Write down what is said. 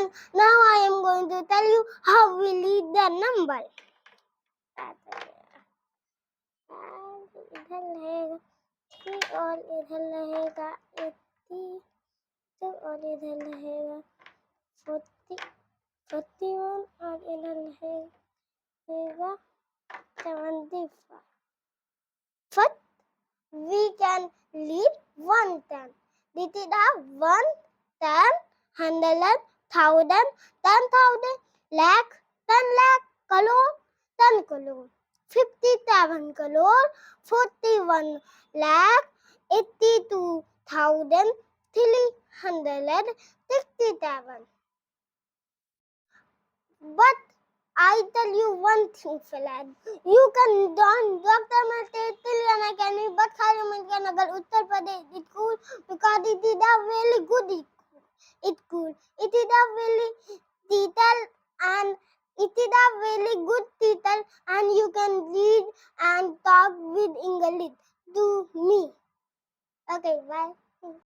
And now I am going to tell you how we read the number. इधर रहेगा 3 और इधर रहेगा 82 और इधर रहेगा 41 और इधर रहेगा 75. But we can read 110. Did it have 1, 10, 100, 1000, 10,000, lakh, 10 lakh, crore, 10 crore, 57 crore, 41 lakh, 82,367. But I tell you one thing, Falad. You can don't Dr. Material and I can read, but Kharim agar Uttar Pradesh it's cool because it is a really good it's cool. It is a really title and it is a really good title and you can read and talk with English to me. Okay, bye.